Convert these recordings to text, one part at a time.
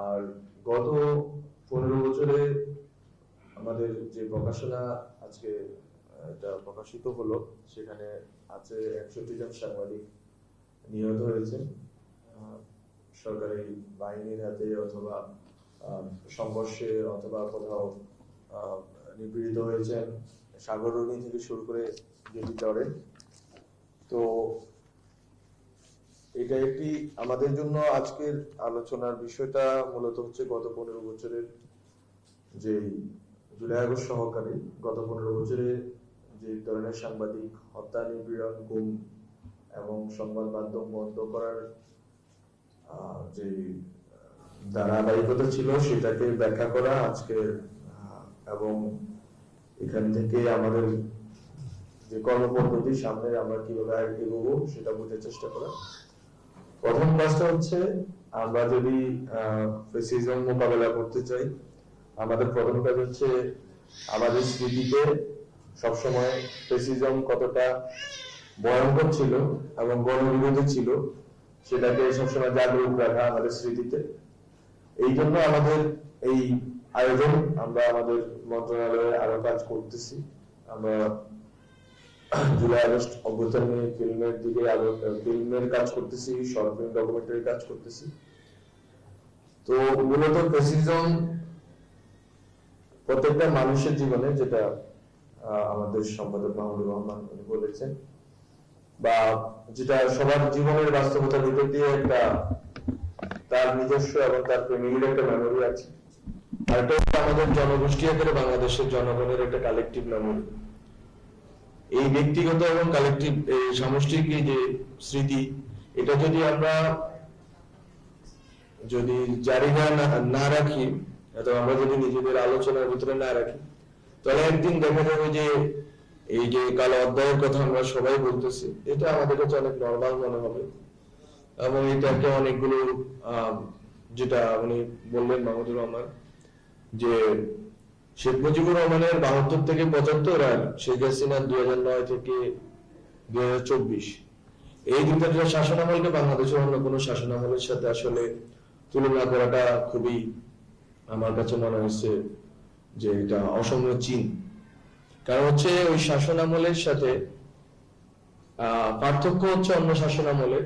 আর গত 15 বছরে আমাদের যে প্রকাশনা আজকে এটা প্রকাশিত হলো, সেখানে আছে 61 জন সাংবাদিক নিহত হয়েছেন সরকারি বাহিনীর হাতে অথবা সংঘর্ষে অথবা কোথাও নিপীড়িত হয়েছেন, সাগররণী থেকে শুরু করে যেটি চড়ে। তো এটা একটি আমাদের জন্য আজকের আলোচনার বিষয়টা মূলত হচ্ছে গত 15 বছরের যে জুলাই আগস্ট সহকারী গত 15 বছরে যে ধরনের সাংবাদিক হত্যা, নিপীড়ন, গুম এবং সংবাদ মাধ্যম বন্ধ করার যে ধারাবাহিকতা ছিল সেটাকে ব্যাখ্যা করা আজকে, এবং এখান থেকে আমাদের যে কর্মপদ্ধতি সামনে আমরা কিভাবে এগোবো সেটা বোঝার চেষ্টা করা। প্রথম কাজটা হচ্ছে, আমরা যদি ফ্যাসিজম মোকাবেলা করতে চাই, আমাদের প্রথম কাজ হচ্ছে আমাদের স্মৃতিতে সবসময় ফ্যাসিজম কতটা ভয়ঙ্কর ছিল এবং গণবিরোধী ছিল সেটাকে সবসময় জাগরুক রাখা আমাদের স্মৃতিতে। এই জন্য আমাদের এই আয়োজন, আমরা আমাদের মন্ত্রণালয়ে আরো কাজ করতেছি। আমরা জুলাই আগস্ট অভ্যুত্থান নিয়ে ফিল্মের দিকে আরো ফিল্মের কাজ করতেছি, শর্ট ফিল্ম, ডকুমেন্টারি কাজ করতেছি। তো মূলত ফ্যাসিজম প্রত্যেকটা মানুষের জীবনে, যেটা আমাদের সম্পাদক মাহমুদুর রহমান বলেছেন, বা যেটা সবার জীবনের বাস্তবতার ভিতর দিয়ে একটা তার নিজস্ব এবং তার ফ্যামিলির একটা মেমোরি আছে। আর এটা আমাদের জনগোষ্ঠী আকারে বাংলাদেশের জনগণের একটা কালেকটিভ মেমোরি। এই ব্যক্তিগত এবং কালেকটিভ সামষ্টিক এই যে স্মৃতি, এটা যদি আমরা জারি না রাখি, অথবা আমরা যদি নিজেদের আলোচনার ভিতরে না রাখি, তাহলে একদিন দেখা যাবে যে এই যে কালো অধ্যায়ের কথা আমরা সবাই বলতেছি, এটা আমাদের কাছে অনেক নর্মাল মনে হবে। এবং এটাকে অনেকগুলো যেটা উনি বললেন মাহমুদুর রহমান, যে শেখ মুজিবুর রহমানের 72 থেকে 75 আর শেখ হাসিনার 2009 থেকে 2024, এই দুটো শাসনামলকে বাংলাদেশের অন্য কোনো শাসনামলের সাথে আসলে তুলনা করাটা খুবই আমার কাছে মনে হচ্ছে যে এটা অসমীচীন। কারণ হচ্ছে ওই শাসনামলের সাথে পার্থক্য হচ্ছে অন্য শাসনামলের,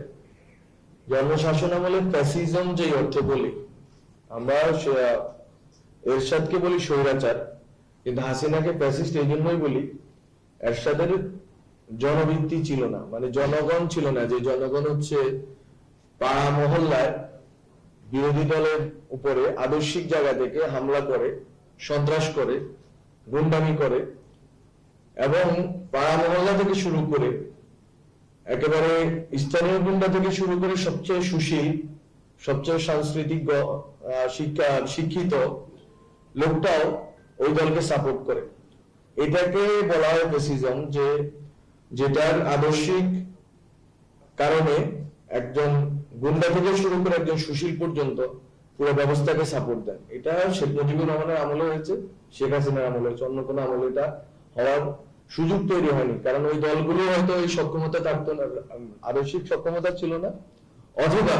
যে অন্য শাসনামলের ফ্যাসিজম যে অর্থে বলি আমরা, এরশাদকে বলি স্বৈরাচার, কিন্তু হাসিনাকে ফ্যাসিস্ট এই জন্যই বলি, এরশাদের জনভিত্তি ছিল না, মানে জনগণ ছিল না। যে জনগণ হচ্ছে পাড়া মহল্লায় বিরোধী দলের উপরে আদর্শিক জায়গা থেকে হামলা করে, সন্ত্রাস করে, গুন্ডামি করে, এবং পাড়া মহল্লা থেকে শুরু করে একেবারে স্থানীয় গুন্ডা থেকে শুরু করে সবচেয়ে সুশীল, সবচেয়ে সাংস্কৃতিক শিক্ষিত লোকটাও ওই দলকে সাপোর্ট করে। এটাকে বলা হয় ফ্যাসিজম, যেটার আদর্শিক কারণে একজন গুন্ডা থেকে শুরু করে একজন সুশীল পর্যন্ত পুরো ব্যবস্থাকে সাপোর্ট দেন। এটা শেখ মুজিবুর রহমানের আমলে হয়েছে, শেখ হাসিনার আমলে হয়েছে, অন্য কোনো আমলে এটা হওয়ার সুযোগ তৈরি হয়নি। কারণ ওই দলগুলো হয়তো এই সক্ষমতা থাকতো না, আদর্শিক সক্ষমতা ছিল না, অথবা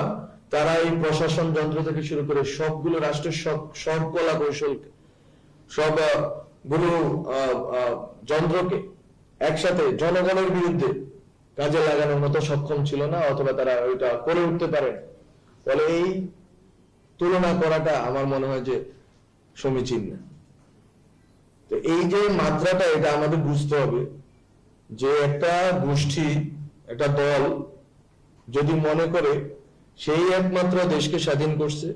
তারা এই প্রশাসন যন্ত্র থেকে শুরু করে সবগুলো রাষ্ট্রের সব কলা কৌশল, সবগুলো যন্ত্রকে একসাথে জনগণের বিরুদ্ধে কাজে লাগানোর মতো সক্ষম ছিল না, অথবা তারা ওইটা করে উঠতে পারে। ফলে এই তুলনা করাটা আমার মনে হয় যে সমীচীন না। তো এই যে মাত্রাটা, এটা আমাদের বুঝতে হবে যে একটা গোষ্ঠী, একটা দল যদি মনে করে সেই একমাত্র দেশকে স্বাধীন করছে,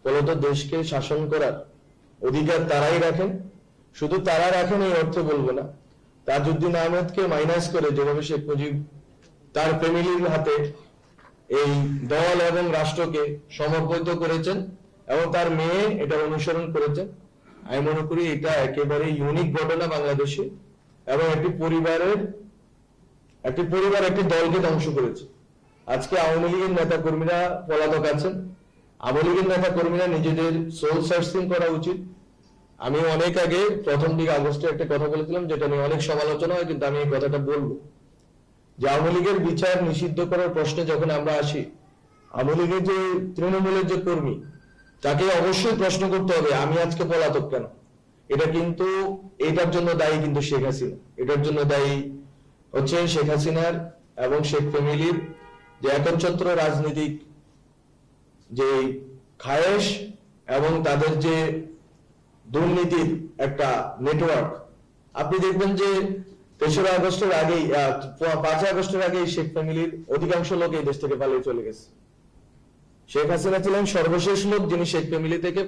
ফলত দেশকে শাসন করার অধিকার তারাই রাখেন, শুধু তারা রাখেন এই অর্থে বলবো না, তাজউদ্দিন আহমেদকে মাইনাস করে যেভাবে শেখ মুজিব তার ফ্যামিলির হাতে এই দল এবং রাষ্ট্রকে সমর্পিত করেছেন এবং তার মেয়ে এটা অনুসরণ করেছেন, আমি মনে করি এটা একেবারে ইউনিক ঘটনা বাংলাদেশে। এবং একটি পরিবার একটি দলকে ধ্বংস করেছে। আজকে আওয়ামী লীগের নেতা কর্মীরা পলাতক আছেন, আওয়ামী লীগের নেতা কর্মীরা নিজেদের সোল সার্চিং করা উচিত। আমি অনেক আগে প্রথম দিকে আগস্টে একটা কথা বলেছিলাম, যেটা নিয়ে অনেক সমালোচনা হয়, কিন্তু আমি এই কথাটা বলবো যে আওয়ামী লীগের বিচার নিষিদ্ধ করার প্রশ্নে যখন আমরা আসি, আওয়ামী লীগের যে তৃণমূলের যে কর্মী, তাকে অবশ্যই প্রশ্ন করতে হবে আমি আজকে পলাতক কেন। এটা কিন্তু এটার জন্য দায়ী কিন্তু শেখ হাসিনা, এটার জন্য দায়ী হচ্ছে শেখ হাসিনার এবং শেখ ফ্যামিলির যে একচ্ছত্র রাজনৈতিক যে খায়েশ এবং তাদের যে দুর্নীতির একটা নেটওয়ার্ক। আপনি দেখবেন যে ৩রা আগস্টের আগেই ৫ আগস্টের আগেই শেখ ফ্যামিলির অধিকাংশ লোক এই দেশ থেকে পালিয়ে চলে গেছে। শেখ হাসিনা ছিলেন সর্বশেষ লোক যিনি শেখ ফ্যামিলি থেকে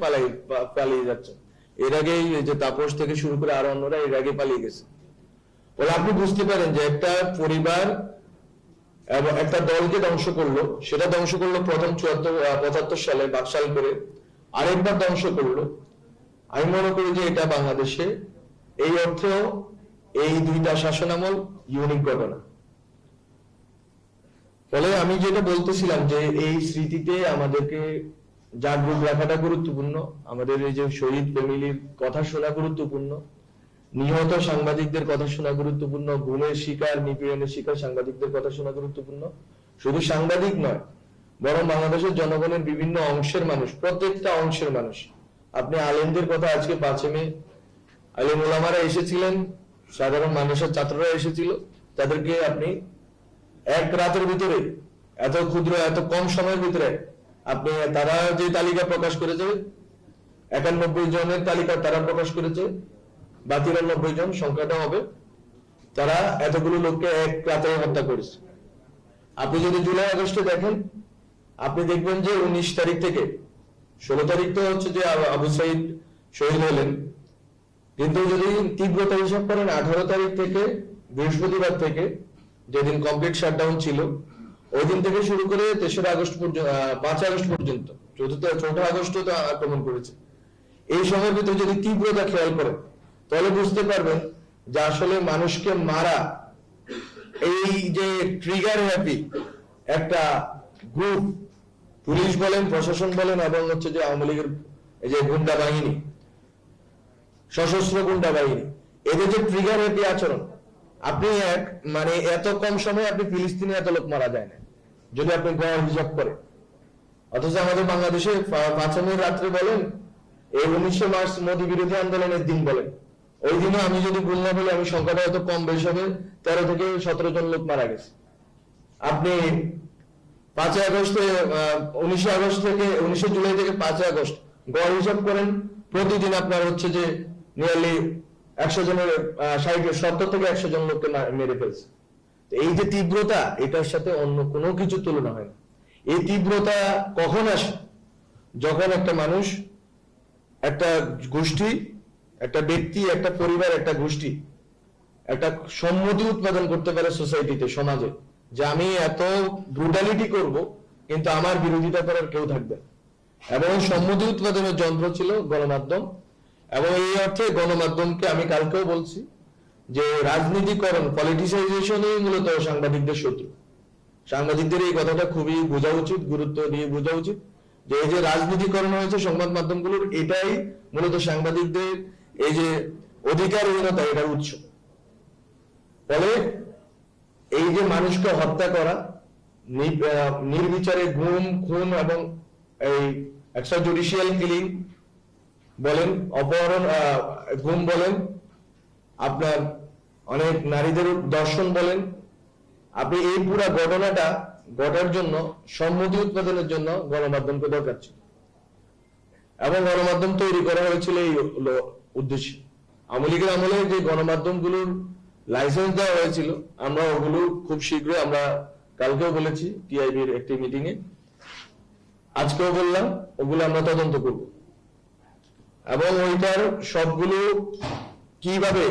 পালিয়ে যাচ্ছেন। এর আগেই যে তাপস থেকে শুরু করে আরো অন্যরা এর আগে পালিয়ে গেছে। বলে আপনি বুঝতে পারেন যে একটা পরিবার এবং একটা দলকে ধ্বংস করলো, সেটা ধ্বংস করলো প্রথম ৭৫ সালে বাকশাল করে, আরেকবার ধ্বংস করলো। আমি মনে করি যে এটা বাংলাদেশে এই অর্থে এই দুইটা শাসনামল ইউনিক ঘটনা। ফলে আমি যেটা বলতেছিলাম যে এই স্মৃতিতে আমাদেরকে জাগরুক রাখাটা গুরুত্বপূর্ণ, আমাদের এই যে শহীদ ফ্যামিলির কথা শোনা গুরুত্বপূর্ণ, নিহত সাংবাদিকদের কথা শোনা গুরুত্বপূর্ণ, গুমের শিকার নিপীড়নের শিকার সাংবাদিকদের কথা শোনা গুরুত্বপূর্ণ। শুধু সাংবাদিক নয়, বরং বাংলাদেশের জনগণের বিভিন্ন অংশের মানুষ, প্রত্যেকটা অংশের মানুষ। আপনি আলেমদের কথা আজকে ৫ মে আলেম ওলামারা এসেছিলেন, সাধারণ মানুষের ছাত্ররা এসেছিল, তাদেরকে আপনি এক রাতের ভিতরে এত ক্ষুদ্র এত কম সময়ের ভিতরে আপনি তারা যে তালিকা প্রকাশ করেছে ৯১ জনের তালিকা তারা প্রকাশ করেছে বা ৯৩ জন সংখ্যাটা হবে, তারা এতগুলো লোককে এক রাতে হত্যা করেছে। আপনি যদি জুলাই আগস্টে দেখেন, আপনি দেখবেন যে ১৯ তারিখ থেকে ১৬ তারিখ তো হচ্ছে যে আবু সাইদ শহীদ হলেন, কিন্তু যদি তীব্রতা হিসাব করেন ১৮ তারিখ থেকে বৃহস্পতিবার থেকে যেদিন কমপ্লিট শাটডাউন ছিল ওই দিন থেকে শুরু করে ৩রা আগস্ট পর্যন্ত ৫ আগস্ট পর্যন্ত ৪ আগস্ট তো আক্রমণ করেছে। এই সময়ের ভিতরে যদি তীব্রতা খেয়াল করেন তাহলে বুঝতে পারবেন যে আসলে মানুষকে মারা এই যে ট্রিগার হ্যাপি একটা গ্রুপ, পুলিশ বলেন প্রশাসন বলেন এবং হচ্ছে যে আওয়ামী লীগের এই যে গুন্ডা বাহিনী, সশস্ত্র গুন্ডা বাহিনী, এদের যে ট্রিগার হ্যাপি আচরণ, আপনি মানে এত কম সময়ে আপনি ফিলিস্তিনে এত লোক মারা যায় না যদি আপনি গড় হিসাব করেন। অথচ আমাদের বাংলাদেশে ৫ মে রাত্রে বলেন, এই ১৯ মার্চ মোদী বিরোধী আন্দোলনের দিন বলেন, ওই দিনে আমি যদি ভুল না বলি আমি সংখ্যাটা হয়তো কম বেশি হবে ১৩ থেকে ১৭ জন লোক মারা গেছে। আপনি ৫ আগস্টে ১৯ আগস্ট থেকে ১৯ জুলাই থেকে ৫ আগস্ট গড় হিসাব করেন, প্রতিদিন আপনার হচ্ছে যে নিয়ারলি ১০০ জনের ৭০ থেকে ১০০ জন লোককে মেরে ফেলছে। এই যে তীব্রতা, এটার সাথে অন্য কোনো কিছু তুলনা হয় না। এই তীব্রতা কখন আসে? যখন একটা মানুষ, একটা গোষ্ঠী, একটা ব্যক্তি, একটা পরিবার, একটা গোষ্ঠী একটা সম্মতি উৎপাদন করতে পারে সোসাইটিতে, সমাজে, যে আমি এত ব্রুটালিটি করব কিন্তু আমার বিরোধিতা করার কেউ থাকবে। এবং সম্মতি উৎপাদনের যন্ত্র ছিল গণমাধ্যম। এবং এই অর্থে গণমাধ্যমকে আমি কালকেও বলছি যে রাজনীতিকরণ, পলিটিসাইজেশনই মূলত সাংবাদিকদের শত্রু। সাংবাদিকদের এই কথাটা খুবই বোঝা উচিত, গুরুত্ব দিয়ে বোঝা উচিত যে এই যে রাজনীতিকরণ হয়েছে সংবাদ মাধ্যমগুলোর, এটাই মূলত সাংবাদিকদের এই যে অধিকারহীনতা, এটার উৎস। ফলে এই যে মানুষকে হত্যা করা, নির্বিচারে গুম খুন এবং এই এক্সট্রা জুডিশিয়াল কিলিং বলেন, অপহরণ, গুম বলেন, আপনার অনেক নারীদের দর্শন বলেন, আপনি এই পুরো ঘটনাটা ঘটার জন্য সম্মতি উৎপাদনের জন্য গণমাধ্যমকে দরকার ছিল এবং গণমাধ্যম তৈরি করা হয়েছিল এই উদ্দেশ্যে। আওয়ামী লীগের আমলে যে গণমাধ্যমগুলোর লাইসেন্স দেওয়া হয়েছিল, আমরা ওগুলো খুব শীঘ্রই, আমরা কালকেও বলেছি টিআইবির একটি মিটিং এ, আজকেও বললাম, ওগুলো আমরা তদন্ত করব এবং ওইটার সবগুলো কিভাবে,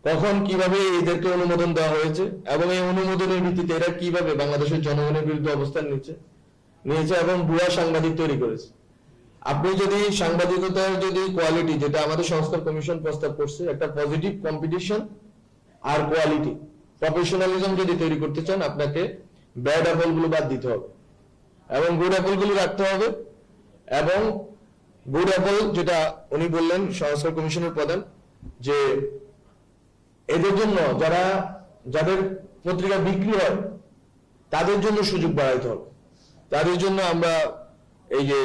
কখন, কিভাবে এদেরকে অনুমোদন দেওয়া হয়েছে এবং এই অনুমোদনের ভিত্তিতে এরা কিভাবে বাংলাদেশের জনগণের বিরুদ্ধে অবস্থান নিয়েছে এবং ভুয়া সাংবাদিক তৈরি করেছে। আপনি যদি সাংবাদিকতার যদি কোয়ালিটি, যেটা আমাদের সংস্কার কমিশন প্রস্তাব করছে, একটা পজিটিভ কম্পিটিশন আর কোয়ালিটি, প্রফেশনালিজম যদি তৈরি করতে চান, আপনাকে ব্যাড অ্যাপল গুলো বাদ দিতে হবে এবং গুড অ্যাপল গুলো রাখতে হবে। এবং গুড অ্যাপল, যেটা উনি বললেন সংস্কার কমিশনের প্রধান, যে এদের জন্য যাদের পত্রিকা বিক্রি হয় তাদের জন্য সুযোগ বাড়াইতে হবে। তাদের জন্য আমরা এই যে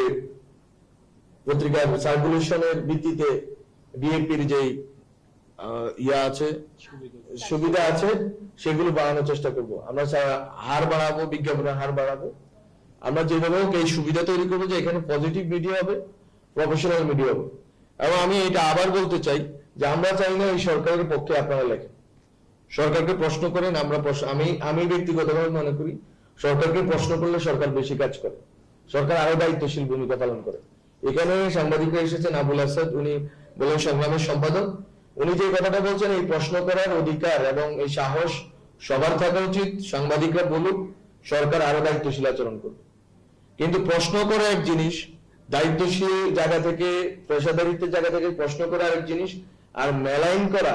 পত্রিকার সার্কুলেশনের ভিত্তিতে ডিএপির যে আছে সুবিধা আছে সেগুলো বাড়ানোর চেষ্টা করব। আমরা হার বাড়াবো, বিজ্ঞাপনের হার বাড়াবো। আমরা যেভাবে হোক এই সুবিধা তৈরি করবো যে এখানে পজিটিভ মিডিয়া হবে, প্রফেশনাল মিডিয়া হবে। এবং আমি এটা আবার বলতে চাই যে আমরা চাই না এই সরকারের পক্ষে আপনারা লেখেন, সরকারকে প্রশ্ন করেন। আমি ব্যক্তিগতভাবে মনে করি সরকারকে প্রশ্ন করলে সরকার বেশি কাজ করে, সরকার আরো দায়িত্বশীল ভূমিকা পালন করে। এখানে সাংবাদিকরা এসেছেন, আবুল আসাদ, উনি বলেন সংগ্রামের সম্পাদক। উনি যে কথাটা বলছেন, এই প্রশ্ন করার অধিকার এবং এই সাহস সবার থাকা উচিত। সাংবাদিকরা বলুক, সরকার আরো দায়িত্বশীল আচরণ করবে। কিন্তু প্রশ্ন করা এক জিনিস, দায়িত্বশীল জায়গা থেকে, পেশাদারিত্বের জায়গা থেকে প্রশ্ন করা আরেক জিনিস, আর মেলাইন করা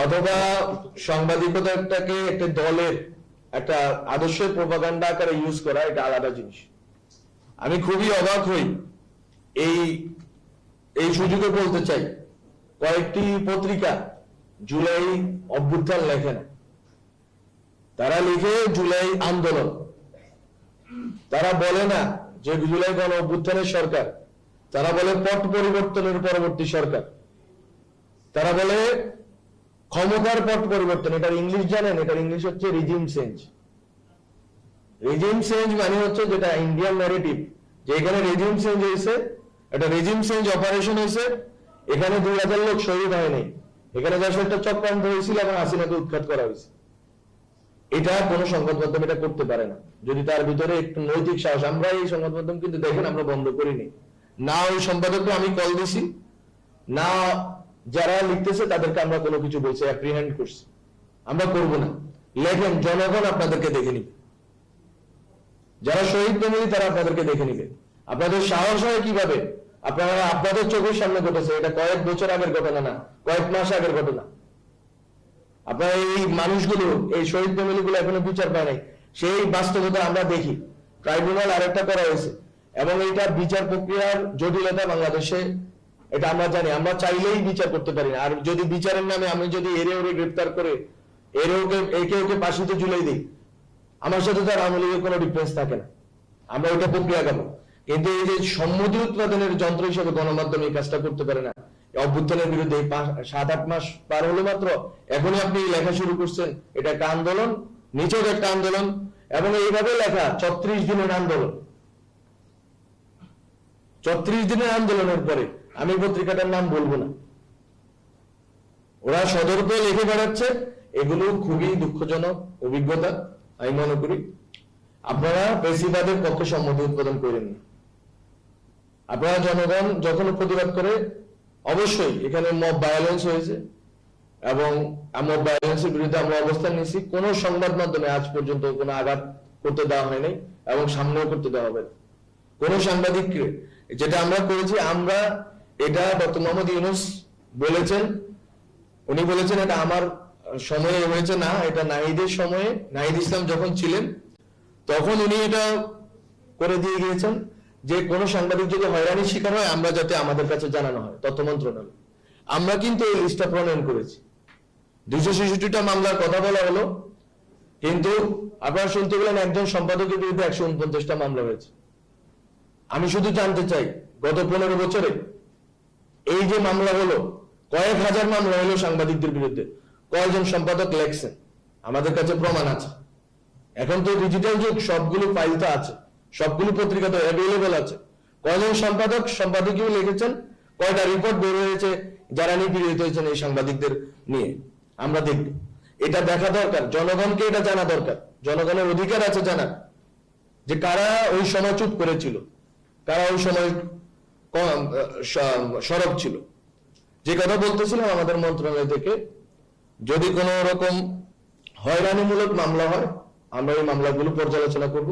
অথবা সাংবাদিকতাটাকে একটা দলের একটা আদর্শের প্রোপাগান্ডা আকারে ইউজ করা, এটা আলাদা জিনিস। আমি খুবই অবাক হই, এই সুযোগে বলতে চাই, কয়েকটি পত্রিকা জুলাই অভ্যুত্থান লেখে না, তারা লিখে জুলাই আন্দোলন। তারা বলে না যে জুলাই গণ অভ্যুত্থানের সরকার, তারা বলে পট পরিবর্তনের পরবর্তী সরকার, তারা বলে ক্ষমতার পট পরিবর্তন। এটার ইংলিশ জানেন? এটার ইংলিশ হচ্ছে রিজিম চেঞ্জ। রিজিম চেঞ্জ মানে হচ্ছে যেটা ইন্ডিয়ান ন্যারেটিভ, যে এখানে রিজিম চেঞ্জ হয়েছে, এটা রিজিম চেঞ্জ অপারেশন হয়েছে, এখানে 2000 লোক শহীদ হয়নি, এখানে যা একটা চক্রান্ত হয়েছিল এবং হাসিনাকে উৎখাত করা হয়েছে। এটা কোনো সংবাদ মাধ্যম এটা করতে পারে না, যদি তার ভিতরে একটু নৈতিক সাহস। আমরা এই সংবাদ মাধ্যম কিন্তু দেখেন আমরা বন্ধ করিনি, না ওই সম্পাদককে আমি কল দিছি, না যারা লিখতেছে তাদেরকে আমরা কোনো কিছু বলছি, অ্যাপ্রিহেন্ড করছি। আমরা করব না। লেখেন, জনগণ আপনাদেরকে দেখে নিবে, যারা শহীদ ফ্যামিলি তারা আপনাদেরকে দেখে নিবে। আপনাদের সাহস হয় কিভাবে? আপনারা আপনাদের চোখের সামনে ঘটেছে, এটা কয়েক বছর আগের ঘটনা না, কয়েক মাস আগের ঘটনা। আপনারা এই মানুষগুলো, এই শহীদ ফ্যামিলি গুলো এখনো বিচার পায় নাই, সেই বাস্তবতা আমরা দেখি। ট্রাইব্যুনাল আরেকটা করা হয়েছে এবং এটা বিচার প্রক্রিয়ার জটিলতা বাংলাদেশে, এটা আমরা জানি। আমরা চাইলেই বিচার করতে পারি না। আর যদি বিচারের নামে আমি যদি এরে ওরে গ্রেফতার করে একে ওকে ফাঁসিতে ঝুলাই দিই, আমার সাথে তার আওয়ামী লীগের কোনো ডিফারেন্স থাকে না, আমরা ওইটা প্রক্রিয়া কেন। কিন্তু এই যে সম্মতি উৎপাদনের যন্ত্র হিসেবে গণমাধ্যম এই কাজটা করতে পারে না। অভ্যুত্থানের বিরুদ্ধে 7-8 মাস পার হলো মাত্র, এখনই আপনি লেখা শুরু করছেন। এটা একটা আন্দোলন, নিছক একটা আন্দোলন, এবং এইভাবে লেখা 34 দিনের আন্দোলন। 34 দিনের আন্দোলনের পরে আমি পত্রিকাটার নাম বলবো না, ওরা সদর্পে লিখে বেড়াচ্ছে। এগুলো খুবই দুঃখজনক অভিজ্ঞতা আমি মনে করি। আপনারা বেশিরভাগের পক্ষে সম্মতি উৎপাদন করেন না। আপনারা জনগণ যখন প্রতিবাদ করে, অবশ্যই এখানে মব ভায়োলেন্স হয়েছে এবং মব ভায়োলেন্সের বিরুদ্ধে আমরা অবস্থান নিয়েছি। কোন সংবাদ মাধ্যমে আজ পর্যন্ত কোনো আঘাত করতে দেওয়া হয় নাই এবং সামনেও করতে দেওয়া হবে না কোন সাংবাদিককে। যেটা আমরা করেছি, আমরা এটা ডক্টর মোহাম্মদ ইউনূস বলেছেন, উনি বলেছেন এটা আমার সময়ে হয়েছে না, এটা নাহিদের সময়ে, নাহিদ ইসলাম যখন ছিলেন তখন উনি এটা করে দিয়ে গিয়েছেন যে কোন সাংবাদিক যদি হয়রানির শিকার হয় আমরা যাতে আমাদের কাছে জানানো হয় তথ্য মন্ত্রণালয়। আমরা কিন্তু এই লিস্টটা প্রণয়ন করেছি। 266টা মামলার কথা বলা হলো, কিন্তু আপনারা শুনতে পেলেন একজন সম্পাদকের বিরুদ্ধে 149টা মামলা হয়েছে। আমি শুধু জানতে চাই, গত 15 বছরে এই যে মামলা হলো, কয়েক হাজার মামলা হলো সাংবাদিকদের বিরুদ্ধে, কয়েকজন সম্পাদক লেখছেন, আমাদের কাছে প্রমাণ আছে। এখন তো ডিজিটাল যুগ, সবগুলো ফাইল তো আছে, সবগুলো পত্রিকা তো অ্যাভেলেবল আছে। কয়জন সম্পাদকীয় লিখেছেন, কয়টা রিপোর্ট বের হয়েছে যারা নিপীড়িত হয়েছেন এই সাংবাদিকদের নিয়ে, আমরা দেখব। এটা দেখা দরকার, জনগণকে এটা জানা দরকার। জনগণের অধিকার আছে জানার যে কারা ওই সময় চুপ করেছিল, কারা ওই সময় সরব ছিল। যে কথা বলতেছিলাম, আমাদের মন্ত্রণালয় থেকে যদি কোনো রকম হয়রানিমূলক মামলা হয়, আমরা এই মামলাগুলো পর্যালোচনা করব।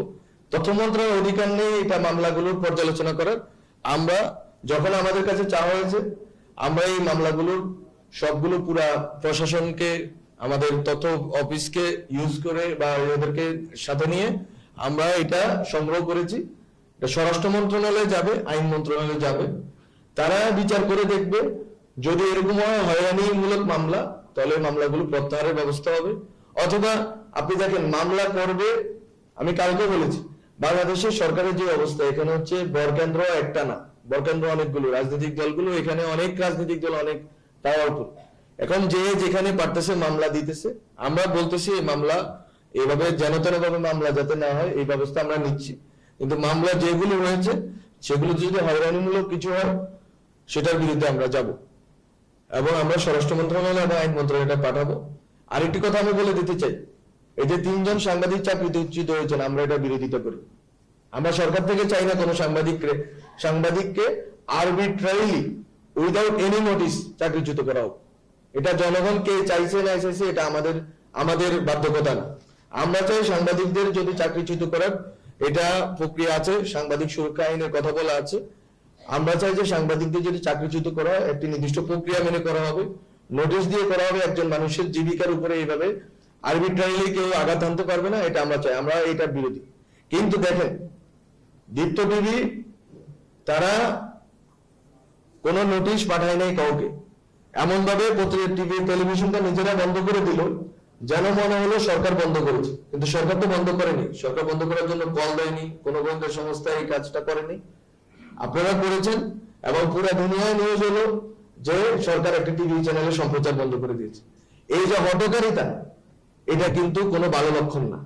তথ্য মন্ত্রণালয়ের অধিকার নেই এটা মামলাগুলোর পর্যালোচনা করার। আমরা যখন আমাদের কাছে চাওয়া হয়েছে, আমরা এই মামলাগুলোর সবগুলো পুরা প্রশাসনকে, আমাদের তথ্য অফিসকে ইউজ করে বা ওদেরকে সাথে নিয়ে আমরা এটা সংগ্রহ করেছি। এটা স্বরাষ্ট্র মন্ত্রণালয়ে যাবে, আইন মন্ত্রণালয়ে যাবে, তারা বিচার করে দেখবে। যদি এরকম হয় হয়রানিমূলক মামলা, তাহলে মামলাগুলো প্রত্যাহারের ব্যবস্থা হবে। অথবা আপনি দেখেন মামলা করবে, আমি কালকে বলেছি, বাংলাদেশের সরকারের যে অবস্থা, এখানে হচ্ছে বরকেন্দ্র একটা না, বরকেন্দ্র অনেকগুলো, রাজনৈতিক দলগুলো, এখানে অনেক রাজনৈতিক দল, অনেক পাওয়ারফুল। এখন যে যেখানে পারতেছে মামলা দিতেছে, আমরা বলতেছি এই মামলা এইভাবে যেন তেন ভাবে মামলা যাতে না হয় এই ব্যবস্থা আমরা নিচ্ছি। কিন্তু মামলা যেগুলো রয়েছে সেগুলো যদি হয়রানিমূলক কিছু হয় সেটার বিরুদ্ধে আমরা যাব এবং আমরা স্বরাষ্ট্র মন্ত্রণালয় এবং আইন মন্ত্রণালয়ে পাঠাবো। আরেকটি কথা আমি বলে দিতে চাই, এই যে 3 জন সাংবাদিক চাকরিচ্যুত হয়েছেন, আমরা এটা বিরোধিতা করি। আমরা সরকার থেকে চাই না কোনো সাংবাদিককে আরবিট্রারিলি উইদাউট এনি নোটিস চাকরিচ্যুত করা হোক। এটা জনগণ কে চাইছে না চাইছে এটা আমাদের বাধ্যকতা না। আমরা চাই সাংবাদিকদের যদি চাকরিচ্যুত করার এটা প্রক্রিয়া আছে, সাংবাদিক সুরক্ষা আইনের কথা বলা আছে। আমরা চাই যে সাংবাদিকদের যদি চাকরিচ্যুত করা হয় একটি নির্দিষ্ট প্রক্রিয়া মেনে করা হবে, নোটিশ দিয়ে করা হবে। একজন মানুষের জীবিকার উপরে এইভাবে আরবিট্রারিলি কেউ আঘাত আনতে পারবে না, এটা আমরা চাই, আমরা এটা বিরোধী। কিন্তু দেখেন দীপ্ত টিভি তারা কোনো নোটিশ পাঠায় নাই কাউকে, এমন ভাবে টিভি টেলিভিশনটা নিজেরা বন্ধ করে দিল যেন মনে হলো সরকার বন্ধ করেছে, কিন্তু সরকার তো বন্ধ করেনি। সরকার বন্ধ করার জন্য কল দেয়নি, কোনো গোয়েন্দা সংস্থা এই কাজটা করেনি, আপনারা করেছেন। এবং পুরো দুনিয়ায় নিউজ হলো যে সরকার একটা টিভি চ্যানেলে সম্প্রচার বন্ধ করে দিয়েছে। এই যে হটকারিতা, এটা কিন্তু কোনো ভালো লক্ষণ না।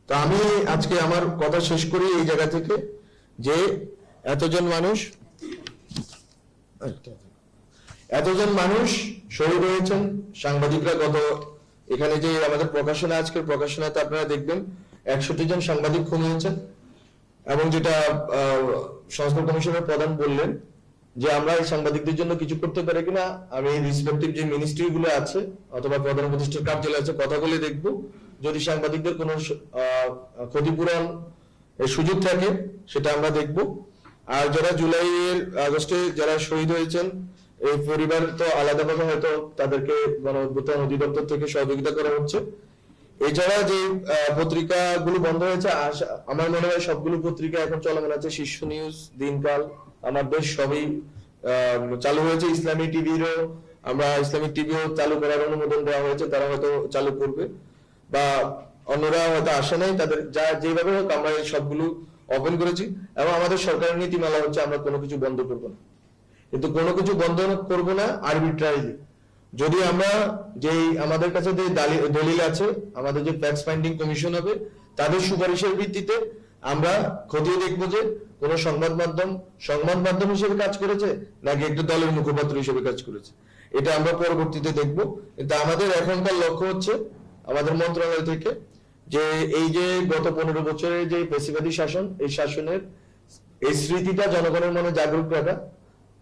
তো আমি আজকে আমার কথা শেষ করি এই জায়গা থেকে যে এতজন মানুষ শহীদ হয়েছেন, সাংবাদিকরা এখানে যে আমাদের প্রকাশনা, আজকের প্রকাশনাতে আপনারা দেখবেন 61 জন সাংবাদিক খুন হয়েছেন। এবং যেটা সংস্কার কমিশনের প্রধান বললেন যে আমরা এই সাংবাদিকদের জন্য কিছু করতে পারি কিনা, আমি রেসপেক্টিভ যে মিনিস্ট্রি গুলো আছে অথবা প্রধান উপদেষ্টার কার্যালয় আছে কথা বলে দেখব, যদি সাংবাদিকদের কোনো ক্ষতিপূরণ সুযোগ থাকে সেটা আমরা দেখব। আর যারা আগস্টে যারা শহীদ হয়েছেন এই পরিবার তো আলাদাভাবে হয়তো তাদেরকে গণ-অভ্যুত্থান অধিদপ্তর থেকে সহযোগিতা করা হচ্ছে। এছাড়া যে পত্রিকাগুলো বন্ধ হয়েছে, আমার মনে হয় সবগুলো পত্রিকা এখন চলমান আছে। শীর্ষ নিউজ, দিনকাল, আমার দেশ সবই চালু হয়েছে। ইসলামী টিভিরও আমরা ইসলামিক টিভিও চালু করার অনুমোদন দেওয়া হয়েছে, তারা হয়তো চালু করবে, বা অন্যরা হয়তো আসে নাই, তাদের যা যেভাবে হোক আমরা এই সবগুলো ওপেন করেছি। এবং আমাদের সরকারের নীতিমালা হচ্ছে আমরা কোনো কিছু বন্ধ করবো না, কিন্তু কোনো কিছু বন্ধ করবো না আরবিট্রারিলি। যদি আমরা আমাদের কাছে যে দলিল আছে, আমাদের যে ফ্যাক্ট ফাইন্ডিং কমিশন হবে তাদের সুপারিশের ভিত্তিতে আমরা খতিয়ে দেখবো যে কোন সংবাদ মাধ্যম হিসেবে কাজ করেছে নাকি একটা দলের মুখপাত্র হিসেবে কাজ করেছে, এটা আমরা পরবর্তীতে দেখবো। কিন্তু আমাদের এখনকার লক্ষ্য হচ্ছে আমাদের মন্ত্রণালয় থেকে যে এই যে গত 15 বছরের যে পেশিবাদী শাসন, এই শাসনের এই স্মৃতিটা জনগণের মনে জাগরুক রাখা,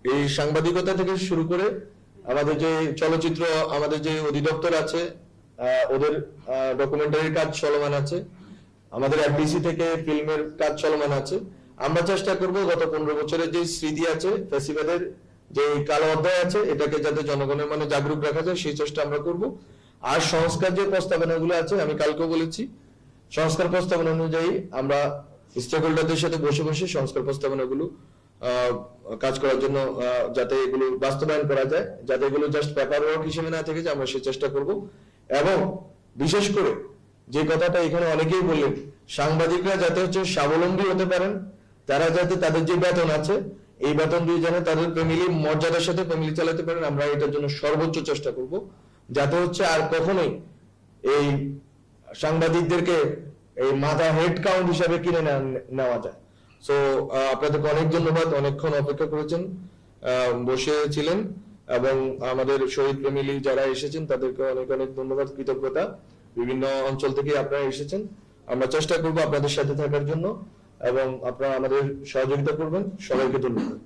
এই সাংবাদিকতা থেকে শুরু করে আমাদের যে চলচ্চিত্র, আমাদের যে অধিদপ্তর আছে ওদের ডকুমেন্টারির কাজ চলমান আছে, আমাদের এফডিসি থেকে ফিল্মের কাজ চলমান আছে। আমরা চেষ্টা করব গত 15 বছরের যে স্মৃতি আছে, ফ্যাসিবাদের যে কালো অধ্যায় আছে, এটাকে যাতে জনগণের মনে জাগরুক রাখা যায় সেই চেষ্টা আমরা করব। আর সংস্কার যে প্রস্তাবনাগুলো আছে, আমি কালকেও বলেছি, সংস্কার প্রস্তাবনা অনুযায়ী আমরা স্টেক হোল্ডারদের সাথে বসে বসে সংস্কার প্রস্তাবনাগুলো কাজ করার জন্য যাতে এগুলো বাস্তবায়ন করা যায়, যাতে এগুলো জাস্ট পেপার ওয়ার্ক হিসেবে না থেকে যে আমরা সেই চেষ্টা করব। এবং বিশেষ করে যে কথাটা এখানে অনেকেই বললেন, সাংবাদিকরা যাতে হচ্ছে স্বাবলম্বী হতে পারেন, তারা যাতে তাদের যে বেতন আছে এই বেতন দিয়ে যেন তাদের ফ্যামিলি মর্যাদার সাথে ফ্যামিলি চালাতে পারেন, আমরা এটার জন্য সর্বোচ্চ চেষ্টা করব, যাতে হচ্ছে আর কখনোই এই সাংবাদিকদেরকে এই মাথা হেড কাউন্ট হিসাবে কিনে নেওয়া যায়। সো আপনাদেরকে অনেক ধন্যবাদ, অনেকক্ষণ অপেক্ষা করেছেন, বসেছিলেন, এবং আমাদের শহীদ ফ্যামিলি যারা এসেছেন তাদেরকে অনেক অনেক ধন্যবাদ, কৃতজ্ঞতা। বিভিন্ন অঞ্চল থেকে আপনারা এসেছেন, আমরা চেষ্টা করব আপনাদের সাথে থাকার জন্য এবং আপনারা আমাদের সহযোগিতা করবেন। সবাইকে ধন্যবাদ।